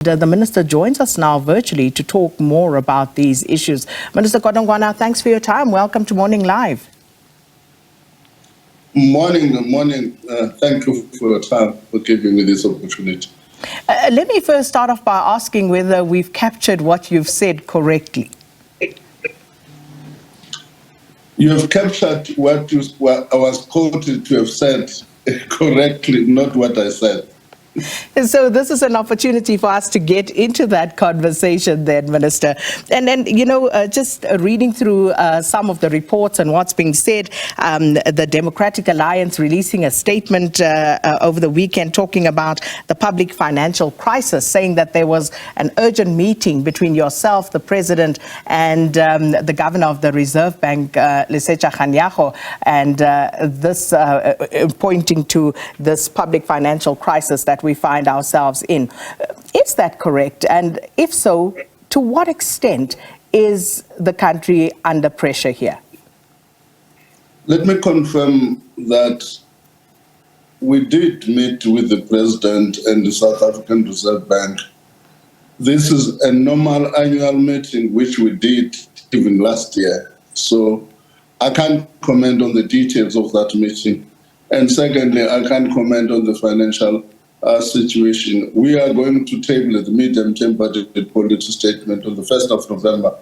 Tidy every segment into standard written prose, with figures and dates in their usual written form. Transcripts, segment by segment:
The Minister joins us now virtually to talk more about these issues. Minister Godongwana, thanks for your time. Welcome to Morning Live. Morning. Thank you for your time, for giving me this opportunity. Let me first start off by asking whether we've captured what you've said correctly. You have captured what I was quoted to have said correctly, not what I said. So this is an opportunity for us to get into that conversation then, Minister. And then, just reading through some of the reports and what's being said, the Democratic Alliance releasing a statement over the weekend talking about the public financial crisis, saying that there was an urgent meeting between yourself, the President, and the Governor of the Reserve Bank, Lesetja Kganyago, and this pointing to this public financial crisis that we find ourselves in. Is that correct? And if so, to what extent is the country under pressure here? Let me confirm that we did meet with the President and the South African Reserve Bank. This is a normal annual meeting which we did even last year. So I can't comment on the details of that meeting. And secondly, I can't comment on the financial situation. We are going to table the medium-term budget policy statement on the 1st of November.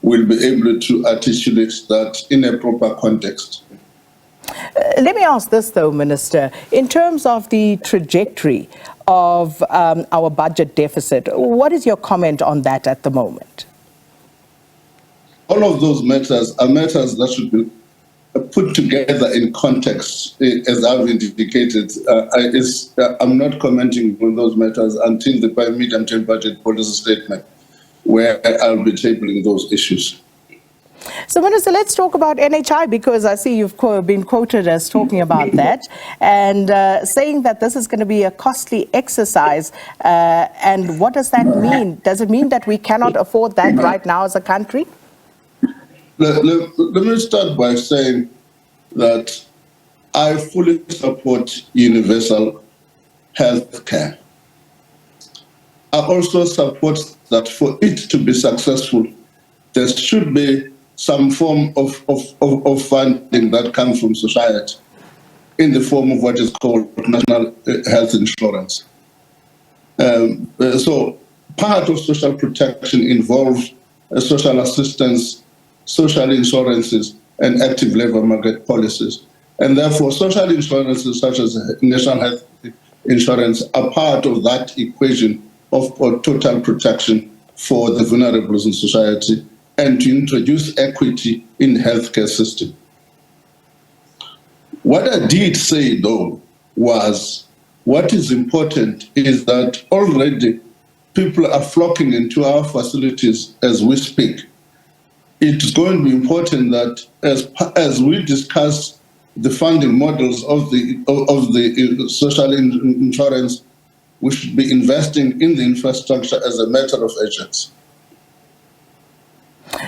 We'll be able to articulate that in a proper context. Let me ask this, though, Minister. In terms of the trajectory of our budget deficit, what is your comment on that at the moment? All of those matters are matters that should be put together in context, as I've indicated. I'm not commenting on those matters until the medium-term budget policy statement, where I'll be tabling those issues. So, Minister, let's talk about NHI, because I see you've been quoted as talking about that and saying that this is going to be a costly exercise. And what does that mean? Does it mean that we cannot afford that right now as a country? Let me start by saying that I fully support universal health care. I also support that for it to be successful, there should be some form of funding that comes from society in the form of what is called national health insurance. So part of social protection involves social assistance, social insurances, and active labor market policies. And therefore, social insurances such as national health insurance are part of that equation of total protection for the vulnerables in society and to introduce equity in the healthcare system. What I did say, though, was what is important is that already people are flocking into our facilities as we speak. It's going to be important that as we discuss the funding models of the social insurance, we should be investing in the infrastructure as a matter of urgency.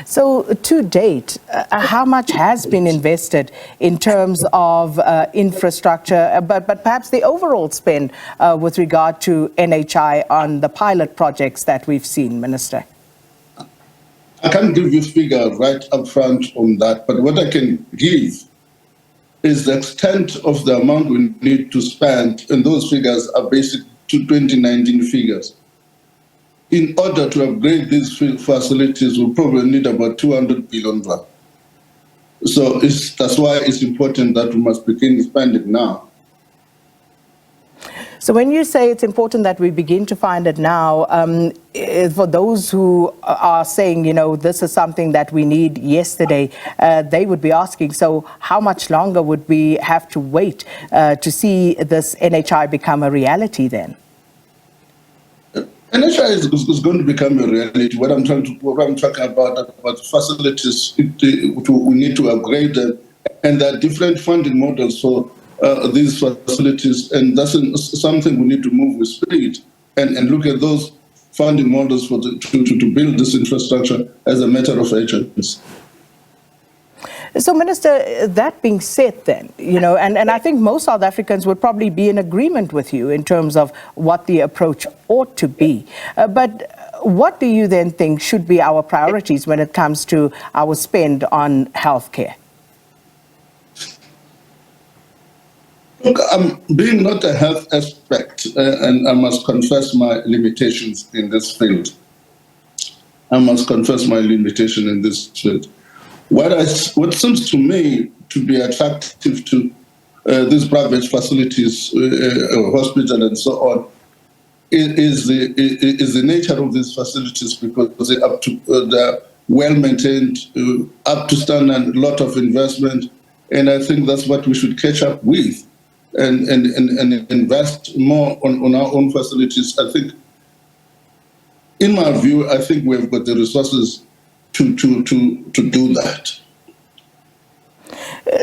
So, to date, how much has been invested in terms of infrastructure, but perhaps the overall spend with regard to NHI on the pilot projects that we've seen, Minister? I can't give you a figure right up front on that, but what I can give is the extent of the amount we need to spend, and those figures are basic to 2019 figures. In order to upgrade these facilities, we'll probably need about 200 billion rand. So that's why it's important that we must begin spending now. So when you say it's important that we begin to find it now, for those who are saying, this is something that we need yesterday, they would be asking, so how much longer would we have to wait to see this NHI become a reality then? NHI is going to become a reality. What I'm talking about facilities, we need to upgrade them, and there are different funding models for these facilities, and that's something we need to move with speed and look at those funding models to build this infrastructure as a matter of urgency. So, Minister, that being said then, and I think most South Africans would probably be in agreement with you in terms of what the approach ought to be. But what do you then think should be our priorities when it comes to our spend on healthcare? Look, being not a health expert, and I must confess my limitations in this field. What seems to me to be attractive to these private facilities, hospital and so on, is the nature of these facilities, because they're well maintained, up to standard, a lot of investment, and I think that's what we should catch up with, and invest more on our own facilities. I think, in my view, I think we've got the resources to do that.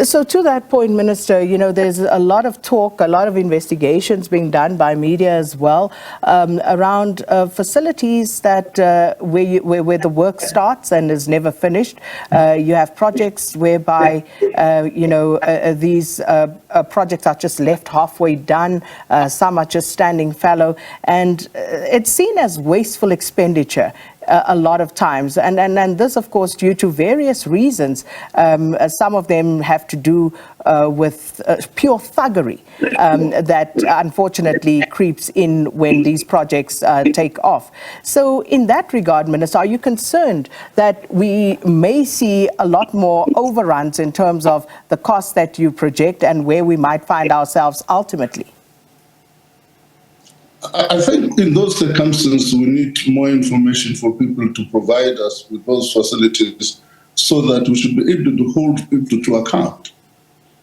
So to that point, Minister, there's a lot of talk, a lot of investigations being done by media as well around facilities that where the work starts and is never finished. You have projects whereby, these projects are just left halfway done. Some are just standing fallow, and it's seen as wasteful expenditure a lot of times, and this, of course, due to various reasons. Some of them have to do with pure thuggery that unfortunately creeps in when these projects take off. So in that regard, Minister, are you concerned that we may see a lot more overruns in terms of the costs that you project and where we might find ourselves ultimately? I think in those circumstances, we need more information for people to provide us with those facilities so that we should be able to hold people to account.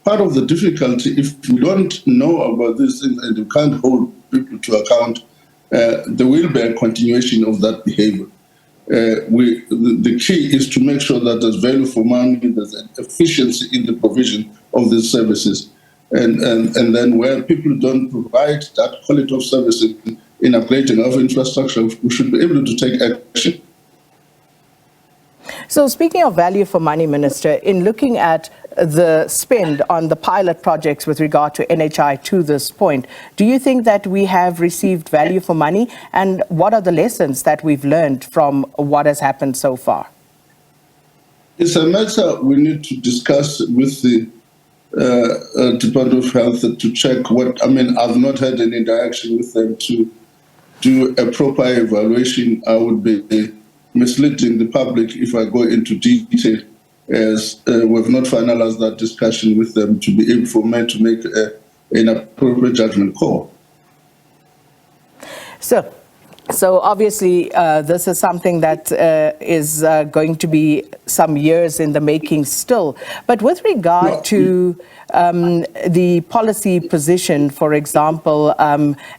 Part of the difficulty, if we don't know about these things and we can't hold people to account, there will be a continuation of that behavior. The key is to make sure that there's value for money, there's an efficiency in the provision of these services. And then where people don't provide that quality of service in upgrading of infrastructure, we should be able to take action. So speaking of value for money, Minister, in looking at the spend on the pilot projects with regard to NHI to this point, do you think that we have received value for money? And what are the lessons that we've learned from what has happened so far? It's a matter we need to discuss with the Department of Health to check I've not had any interaction with them to do a proper evaluation. I would be misleading the public if I go into detail, as we've not finalized that discussion with them to be able for me to make an appropriate judgment call. So obviously, this is something that is going to be some years in the making still. But with regard to the policy position, for example,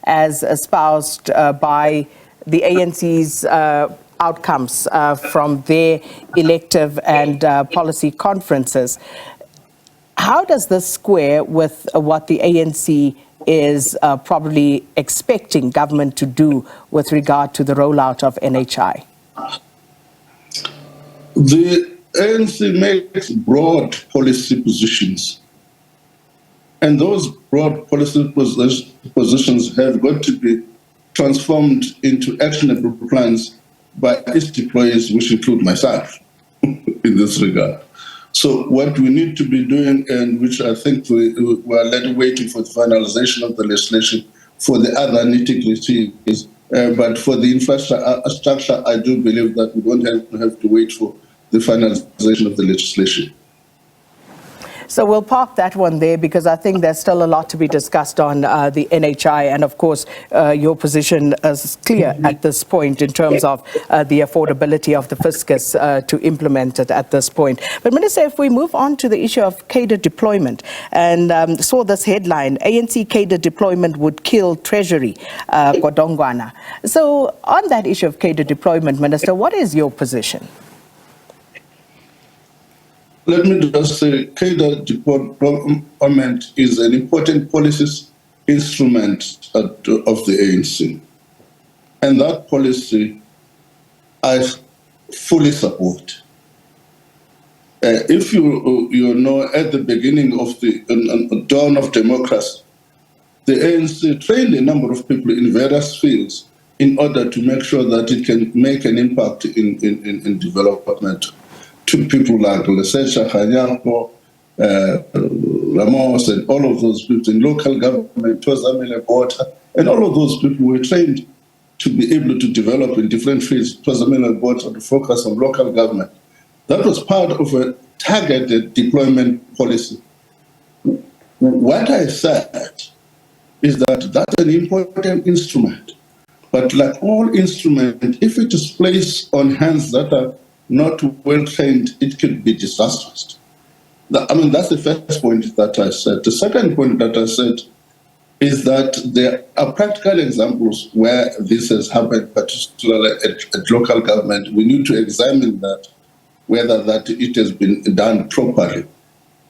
as espoused by the ANC's outcomes from their elective and policy conferences, how does this square with what the ANC is probably expecting government to do with regard to the rollout of NHI? The ANC makes broad policy positions, and those broad policy positions have got to be transformed into actionable plans by its deployees, which include myself in this regard. So what we need to be doing, and which I think we are waiting for the finalization of the legislation for the other nitty-gritties, but for the infrastructure, I do believe that we don't have to wait for the finalization of the legislation. So we'll park that one there, because I think there's still a lot to be discussed on the NHI. And of course, your position is clear at this point in terms of the affordability of the fiscus to implement it at this point. But Minister, if we move on to the issue of cadre deployment, and saw this headline, ANC cadre deployment would kill Treasury, Godongwana. So on that issue of cadre deployment, Minister, what is your position? Let me just say, cadre deployment is an important policy instrument of the ANC. And that policy I fully support. If you know, at the beginning of the dawn of democracy, the ANC trained a number of people in various fields in order to make sure that it can make an impact in development. To people like Lesecha Khanyapo, Ramos, and all of those people in local government, Twazamile Bota, and all of those people were trained to be able to develop in different fields. Twazamile Bota to focus on local government. That was part of a targeted deployment policy. What I said is that that's an important instrument. But like all instruments, if it is placed on hands that are not well trained, it could be disastrous. That's the first point that I said. The second point that I said is that there are practical examples where this has happened, particularly at local government. We need to examine that, whether that it has been done properly.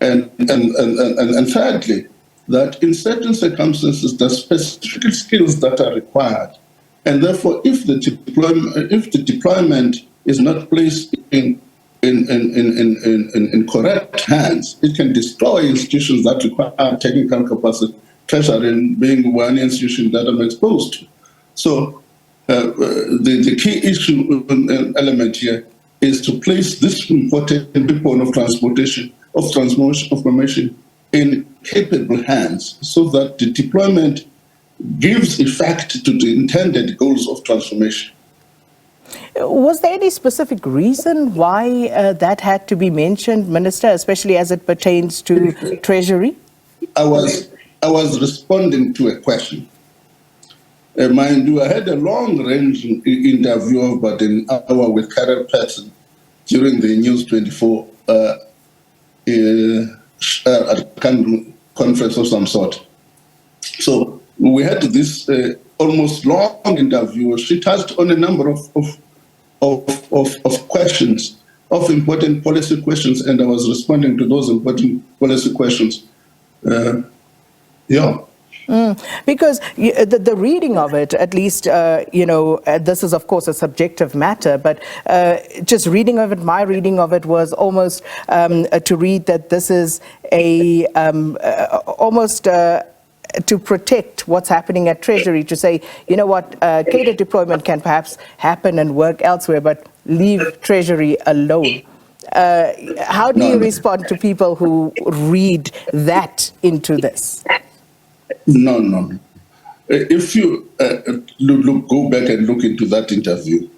And thirdly, that in certain circumstances, there are specific skills that are required. And therefore, if the deployment is not placed in correct hands, it can destroy institutions that require technical capacity, treasury being one institution that I'm exposed to. So the key issue element here is to place this important backbone of transportation, of transformation in capable hands so that the deployment gives effect to the intended goals of transformation. Was there any specific reason why that had to be mentioned, Minister, especially as it pertains to Treasury? I was responding to a question. Mind you, I had a long-range interview of about an hour with Carol Patton during the News 24 conference of some sort. So we had this almost long interview. She touched on a number of questions, of important policy questions, and I was responding to those important policy questions. Because the reading of it, at least, this is, of course, a subjective matter, but just reading of it, my reading of it was almost to read that this is almost to protect what's happening at Treasury, to say, you know what, cadre deployment can perhaps happen and work elsewhere, but leave Treasury alone. How do you respond to people who read that into this? No. If you go back and look into that interview,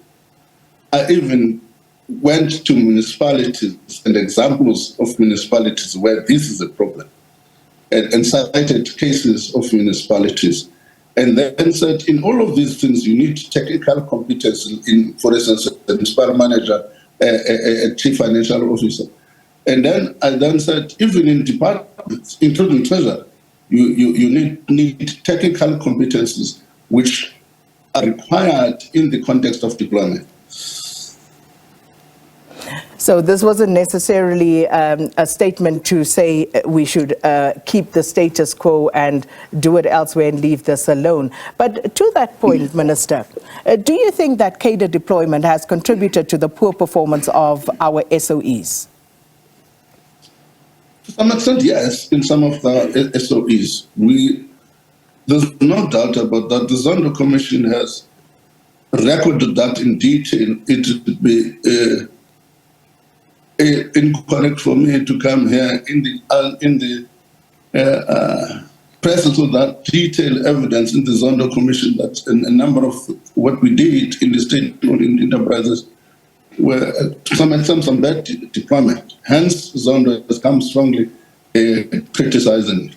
I even went to municipalities and examples of municipalities where this is a problem, and cited cases of municipalities, and then said, in all of these things, you need technical competence in, for instance, a municipal manager, a chief financial officer. And then I said, even in departments, including treasury, you need technical competencies which are required in the context of deployment. So this wasn't necessarily a statement to say we should keep the status quo and do it elsewhere and leave this alone. But to that point, Minister, do you think that cadre deployment has contributed to the poor performance of our SOEs? To some extent, yes, in some of the SOEs. There's no doubt about that. The Zondo Commission has recorded that in detail. It would be incorrect for me to come here in the presence of that detailed evidence in the Zondo Commission that a number of what we did in the state-owned enterprises were to some extent some bad deployment. Hence, Zondo has come strongly criticizing it.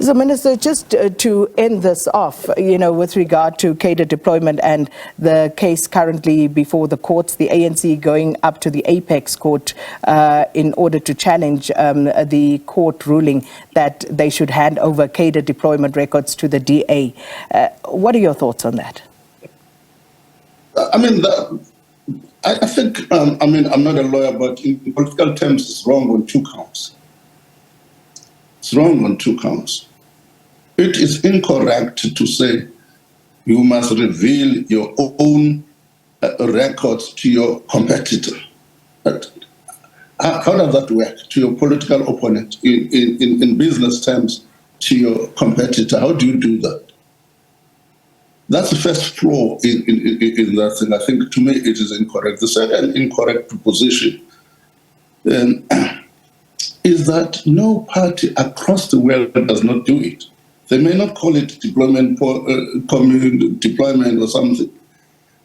So, Minister, just to end this off, with regard to cadre deployment and the case currently before the courts, the ANC going up to the Apex Court in order to challenge the court ruling that they should hand over cadre deployment records to the DA. What are your thoughts on that? I think, I'm not a lawyer, but in political terms, it's wrong on two counts. It's wrong on two counts. It is incorrect to say you must reveal your own records to your competitor. But how does that work to your political opponent in business terms, to your competitor? How do you do that? That's the first flaw in that thing. I think, to me, it is incorrect. The second incorrect position is that no party across the world does not do it. They may not call it deployment or something,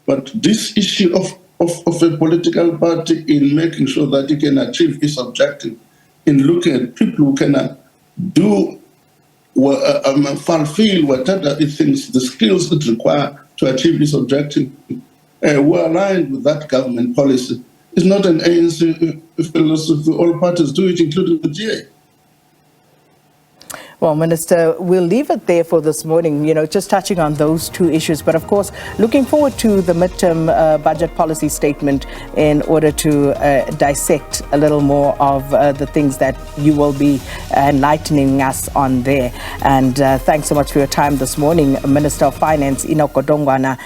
but this issue of a political party in making sure that it can achieve its objective, in looking at people who can do fulfill whatever it thinks the skills it requires to achieve this objective, were aligned with that government policy. It's not an ANC philosophy. All parties do it, including the GA. Well, Minister, we'll leave it there for this morning, just touching on those two issues. But of course, looking forward to the midterm budget policy statement in order to dissect a little more of the things that you will be enlightening us on there. And thanks so much for your time this morning, Minister of Finance Enoch Godongwana,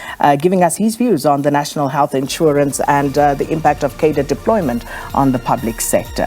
giving us his views on the national health insurance and the impact of cadre deployment on the public sector.